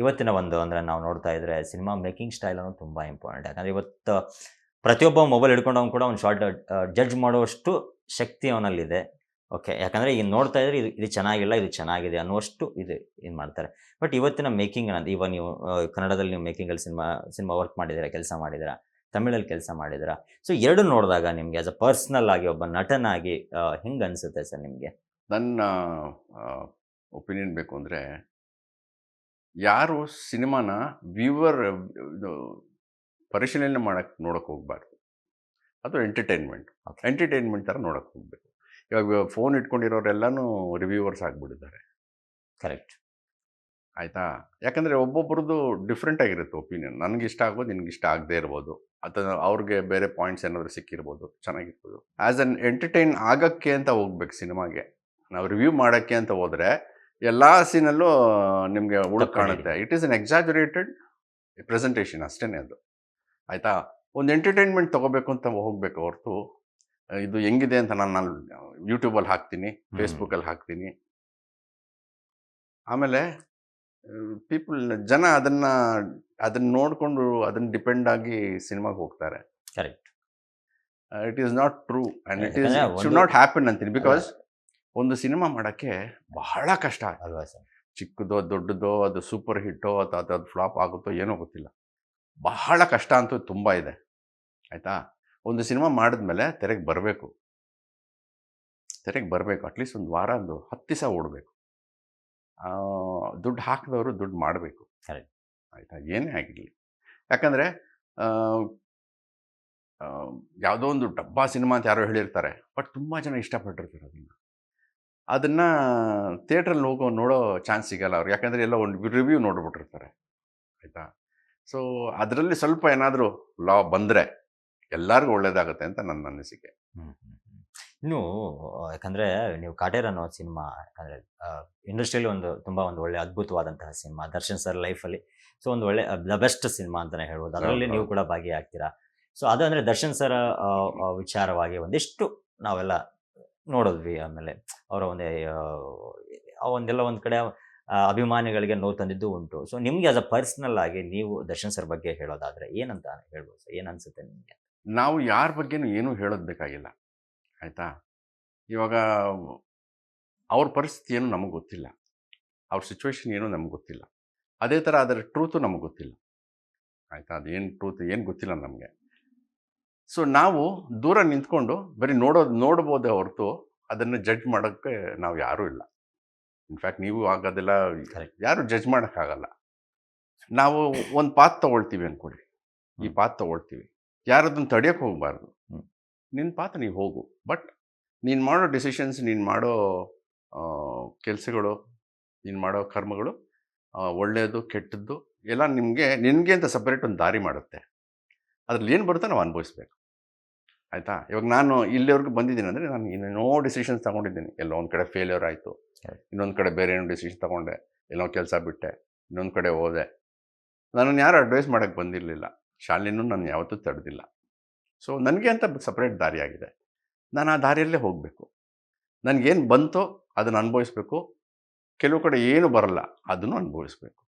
ಇವತ್ತಿನ ಒಂದು ಅಂದರೆ ನಾವು ನೋಡ್ತಾ ಇದ್ರೆ ಸಿನಿಮಾ ಮೇಕಿಂಗ್ ಸ್ಟೈಲ್ ಅನ್ನೋದು ತುಂಬ ಇಂಪಾರ್ಟೆಂಟ್. ಯಾಕಂದರೆ ಇವತ್ತು ಪ್ರತಿಯೊಬ್ಬ ಮೊಬೈಲ್ ಹಿಡ್ಕೊಂಡವ್ನು ಕೂಡ ಒಂದು ಶಾರ್ಟ್ ಜಡ್ಜ್ ಮಾಡುವಷ್ಟು ಶಕ್ತಿ ಅವನಲ್ಲಿದೆ. ಓಕೆ. ಯಾಕಂದರೆ ಈಗ ನೋಡ್ತಾ ಇದ್ರೆ ಇದು ಚೆನ್ನಾಗಿಲ್ಲ, ಇದು ಚೆನ್ನಾಗಿದೆ ಅನ್ನುವಷ್ಟು ಇದು ಮಾಡ್ತಾರೆ. ಬಟ್ ಇವತ್ತಿನ ಮೇಕಿಂಗ್ ಅನ್ನೋದು ಇವಾಗ ನೀವು ಕನ್ನಡದಲ್ಲಿ ನೀವು ಮೇಕಿಂಗಲ್ಲಿ ಸಿನಿಮಾ ವರ್ಕ್ ಮಾಡಿದ್ದೀರಾ, ಕೆಲಸ ಮಾಡಿದ್ದೀರಾ, ತಮಿಳಲ್ಲಿ ಕೆಲಸ ಮಾಡಿದ್ದೀರಾ. ಸೊ ಎರಡು ನೋಡಿದಾಗ ನಿಮಗೆ ಆಸ್ ಅ ಪರ್ಸ್ನಲ್ ಆಗಿ ಒಬ್ಬ ನಟನಾಗಿ ಹೆಂಗೆ ಅನಿಸುತ್ತೆ ಸರ್ ನಿಮಗೆ? ನನ್ನ ಒಪಿನಿಯನ್ ಬೇಕು ಅಂದರೆ, ಯಾರು ಸಿನಿಮಾನ ಇದು ಪರಿಶೀಲನೆ ನೋಡೋಕೆ ಹೋಗ್ಬಾರ್ದು. ಅದು ಎಂಟರ್ಟೈನ್ಮೆಂಟ್ ಥರ ನೋಡೋಕೆ ಹೋಗ್ಬೇಕು. ಇವಾಗ ಫೋನ್ ಇಟ್ಕೊಂಡಿರೋರೆಲ್ಲನೂ ರಿವ್ಯೂವರ್ಸ್ ಆಗಿಬಿಟ್ಟಿದ್ದಾರೆ. ಕರೆಕ್ಟ್. ಆಯಿತಾ? ಯಾಕಂದರೆ ಒಬ್ಬೊಬ್ರದ್ದು ಡಿಫ್ರೆಂಟ್ ಆಗಿರುತ್ತೆ ಒಪಿನಿಯನ್. ನನಗೆ ಇಷ್ಟ ಆಗ್ಬೋದು, ನಿನ್ಗೆ ಇಷ್ಟ ಆಗದೇ ಇರ್ಬೋದು, ಅಥವಾ ಅವ್ರಿಗೆ ಬೇರೆ ಪಾಯಿಂಟ್ಸ್ ಏನಾದರೂ ಸಿಕ್ಕಿರ್ಬೋದು, ಚೆನ್ನಾಗಿರ್ಬೋದು. ಆ್ಯಸ್ ಅನ್ ಎಂಟರ್ಟೈನ್ ಆಗೋಕ್ಕೆ ಅಂತ ಹೋಗ್ಬೇಕು ಸಿನಿಮಾಗೆ. ನಾವು ರಿವ್ಯೂ ಮಾಡೋಕ್ಕೆ ಅಂತ ಹೋದರೆ ಎಲ್ಲ ಸೀನಲ್ಲೂ ನಿಮಗೆ ಹುಡುಕ್ ಕಾಣುತ್ತೆ. It is an exaggerated presentation ಅಷ್ಟೇ ಅದು. ಆಯಿತಾ? ಒಂದು ಎಂಟರ್ಟೈನ್ಮೆಂಟ್ ತೊಗೋಬೇಕು ಅಂತ ಹೋಗಬೇಕು ಹೊರತು ಇದು ಹೆಂಗಿದೆ ಅಂತ ನಾನು ಯೂಟ್ಯೂಬಲ್ಲಿ ಹಾಕ್ತೀನಿ, ಫೇಸ್ಬುಕ್ಕಲ್ಲಿ ಹಾಕ್ತೀನಿ. ಆಮೇಲೆ ಜನ ಅದನ್ನು ನೋಡಿಕೊಂಡು ಅದನ್ನು ಡಿಪೆಂಡ್ ಆಗಿ ಸಿನಿಮಾಗೆ ಹೋಗ್ತಾರೆ. Correct. It is not true and it should not happen ಅಂತೀನಿ. ಬಿಕಾಸ್ ಒಂದು ಸಿನಿಮಾ ಮಾಡೋಕ್ಕೆ ಬಹಳ ಕಷ್ಟ ಅಲ್ವಾ ಸರ್? ಚಿಕ್ಕದೋ ದೊಡ್ಡದೋ, ಅದು ಸೂಪರ್ ಹಿಟ್ಟೋ ಅಥವಾ ಅದು ಫ್ಲಾಪ್ ಆಗುತ್ತೋ ಏನೋ ಗೊತ್ತಿಲ್ಲ. ಬಹಳ ಕಷ್ಟ ಅಂತೂ ತುಂಬ ಇದೆ. ಆಯಿತಾ? ಒಂದು ಸಿನಿಮಾ ಮಾಡಿದ್ಮೇಲೆ ತೆರೆಗೆ ಬರಬೇಕು. ಅಟ್ಲೀಸ್ಟ್ ಒಂದು ವಾರ, ಒಂದು 10 ದಿವಸ ಓಡಬೇಕು. ದುಡ್ಡು ಹಾಕಿದವರು ದುಡ್ಡು ಮಾಡಬೇಕು. ಕರೆಕ್ಟ್. ಆಯಿತಾ? ಏನೇ ಆಗಿರಲಿ. ಯಾಕಂದರೆ ಯಾವುದೋ ಒಂದು ಡಬ್ಬಾ ಸಿನಿಮಾ ಅಂತ ಯಾರೋ ಹೇಳಿರ್ತಾರೆ, ಬಟ್ ತುಂಬ ಜನ ಇಷ್ಟಪಟ್ಟಿರ್ತಾರೆ ಅದನ್ನು ಥಿಯೇಟ್ರಲ್ಲಿ ನೋಡೋ ಚಾನ್ಸ್ ಸಿಗಲ್ಲ ಅವ್ರು. ಯಾಕಂದರೆ ಎಲ್ಲ ಒಂದು ರಿವ್ಯೂ ನೋಡ್ಬಿಟ್ಟಿರ್ತಾರೆ. ಆಯಿತಾ? ಸೊ ಅದರಲ್ಲಿ ಸ್ವಲ್ಪ ಏನಾದರೂ ಲಾ ಬಂದರೆ ಎಲ್ಲರಿಗೂ ಒಳ್ಳೇದಾಗುತ್ತೆ ಅಂತ ನನ್ನ ಅನಿಸಿಕೆ. ಇನ್ನು ಯಾಕಂದರೆ ನೀವು ಕಾಟೇರ್ ಅನ್ನೋ ಸಿನಿಮಾ, ಯಾಕಂದರೆ ಇಂಡಸ್ಟ್ರಿಯಲ್ಲಿ ತುಂಬ ಒಳ್ಳೆ ಅದ್ಭುತವಾದಂತಹ ಸಿನಿಮಾ, ದರ್ಶನ್ ಸರ್ ಲೈಫಲ್ಲಿ. ಸೊ ಒಂದು ಒಳ್ಳೆ ದ ಬೆಸ್ಟ್ ಸಿನಿಮಾ ಅಂತಲೇ ಹೇಳ್ಬೋದು. ಅದರಲ್ಲಿ ನೀವು ಕೂಡ ಭಾಗಿಯಾಗ್ತೀರಾ. ಸೊ ಅದು ಅಂದರೆ ದರ್ಶನ್ ಸರ್ ವಿಚಾರವಾಗಿ ಒಂದಿಷ್ಟು ನಾವೆಲ್ಲ ನೋಡಿದ್ವಿ. ಆಮೇಲೆ ಅವರ ಒಂದೆಲ್ಲ ಒಂದು ಕಡೆ ಅಭಿಮಾನಿಗಳಿಗೆ ನೋವು ತಂದಿದ್ದು ಉಂಟು. ಸೊ ನಿಮಗೆ ಆಸ್ ಅ ಪರ್ಸ್ನಲ್ ಆಗಿ ನೀವು ದರ್ಶನ್ ಸರ್ ಬಗ್ಗೆ ಹೇಳೋದಾದರೆ ಏನಂತ ಹೇಳ್ಬೋದು ಸರ್? ಏನು ಅನಿಸುತ್ತೆ ನಿಮಗೆ? ನಾವು ಯಾರ ಬಗ್ಗೆನೂ ಏನೂ ಹೇಳೋದು ಬೇಕಾಗಿಲ್ಲ. ಆಯಿತಾ? ಇವಾಗ ಅವ್ರ ಪರಿಸ್ಥಿತಿ ಏನು ನಮಗೆ ಗೊತ್ತಿಲ್ಲ, ಅವ್ರ ಸಿಚುವೇಶನ್ ಏನು ನಮಗೆ ಗೊತ್ತಿಲ್ಲ. ಅದೇ ಥರ ಅದರ ಟ್ರೂತು ನಮಗೆ ಗೊತ್ತಿಲ್ಲ. ಆಯಿತಾ? ಅದೇನು ಟ್ರೂತ್ ಏನು ಗೊತ್ತಿಲ್ಲ ನಮಗೆ. ಸೊ ನಾವು ದೂರ ನಿಂತ್ಕೊಂಡು ಬರೀ ನೋಡ್ಬೋದೇ ಹೊರತು ಅದನ್ನು ಜಡ್ಜ್ ಮಾಡೋಕ್ಕೆ ನಾವು ಯಾರೂ ಇಲ್ಲ. ಇನ್ಫ್ಯಾಕ್ಟ್ ನೀವು ಆಗೋದೆಲ್ಲ ಯಾರು ಜಡ್ಜ್ ಮಾಡೋಕ್ಕಾಗಲ್ಲ. ನಾವು ಒಂದು ಪಾತ್ ತೊಗೊಳ್ತೀವಿ ಅಂದ್ಕೊಳ್ಳಿ, ಈ ಪಾತ್ ತೊಗೊಳ್ತೀವಿ, ಯಾರದನ್ನು ತಡೆಯೋಕ್ಕೆ ಹೋಗಬಾರ್ದು. ನಿನ್ನ ಪಾತ್ ನೀವು ಹೋಗು, ಬಟ್ ನೀನು ಮಾಡೋ ಡಿಸಿಷನ್ಸ್, ನೀನು ಮಾಡೋ ಕೆಲಸಗಳು, ನೀನು ಮಾಡೋ ಕರ್ಮಗಳು, ಒಳ್ಳೆಯದು ಕೆಟ್ಟದ್ದು ಎಲ್ಲ ನಿನಗೆ ಅಂತ ಸಪ್ರೇಟ್ ಒಂದು ದಾರಿ ಮಾಡುತ್ತೆ. ಅದ್ರಲ್ಲಿ ಏನು ಬರುತ್ತೋ ನಾವು ಅನುಭವಿಸ್ಬೇಕು. ಆಯಿತಾ? ಇವಾಗ ನಾನು ಇಲ್ಲಿವರೆಗೂ ಬಂದಿದ್ದೀನಿ ಅಂದರೆ ನಾನು ಇನ್ನೇನೋ ಡಿಸಿಷನ್ಸ್ ತೊಗೊಂಡಿದ್ದೀನಿ. ಎಲ್ಲೋ ಒಂದು ಕಡೆ ಫೇಲ್ಯೂರ್ ಆಯಿತು, ಇನ್ನೊಂದು ಕಡೆ ಬೇರೆ ಏನೋ ಡಿಸಿಷನ್ ತೊಗೊಂಡೆ, ಎಲ್ಲೋ ಕೆಲಸ ಬಿಟ್ಟೆ, ಇನ್ನೊಂದು ಕಡೆ ಹೋದೆ. ನನ್ನನ್ನು ಯಾರು ಅಡ್ವೈಸ್ ಮಾಡೋಕ್ಕೆ ಬಂದಿರಲಿಲ್ಲ. ಶಾಲೆನೂ ನಾನು ಯಾವತ್ತೂ ತಡೆದಿಲ್ಲ. ಸೊ ನನಗೆ ಅಂತ ಸಪ್ರೇಟ್ ದಾರಿಯಾಗಿದೆ. ನಾನು ಆ ದಾರಿಯಲ್ಲೇ ಹೋಗಬೇಕು. ನನಗೇನು ಬಂತೋ ಅದನ್ನು ಅನುಭವಿಸ್ಬೇಕು. ಕೆಲವು ಕಡೆ ಏನು ಬರಲ್ಲ ಅದನ್ನು ಅನುಭವಿಸ್ಬೇಕು.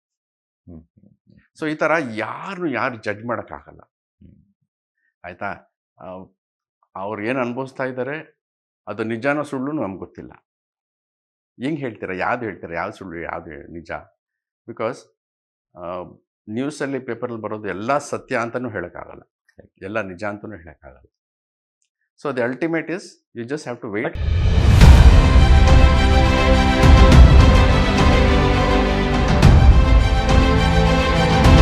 ಸೊ ಈ ಥರ ಯಾರು ಜಡ್ಜ್ ಮಾಡೋಕ್ಕಾಗಲ್ಲ. ಆಯಿತಾ? ಅವ್ರು ಏನು ಅನುಭವಿಸ್ತಾ ಇದ್ದಾರೆ ಅದು ನಿಜಾನೋ ಸುಳ್ಳು ನಮ್ಗೆ ಗೊತ್ತಿಲ್ಲ. ಹೆಂಗೆ ಹೇಳ್ತೀರಾ? ಯಾವುದು ಹೇಳ್ತೀರಾ? ಯಾವುದು ಸುಳ್ಳು, ಯಾವುದು ನಿಜ? ಬಿಕಾಸ್ ನ್ಯೂಸಲ್ಲಿ, ಪೇಪರಲ್ಲಿ ಬರೋದು ಎಲ್ಲ ಸತ್ಯ ಅಂತಲೂ ಹೇಳೋಕ್ಕಾಗಲ್ಲ, ಎಲ್ಲ ನಿಜ ಅಂತಲೂ ಹೇಳೋಕ್ಕಾಗಲ್ಲ. So the ultimate is you just have to wait.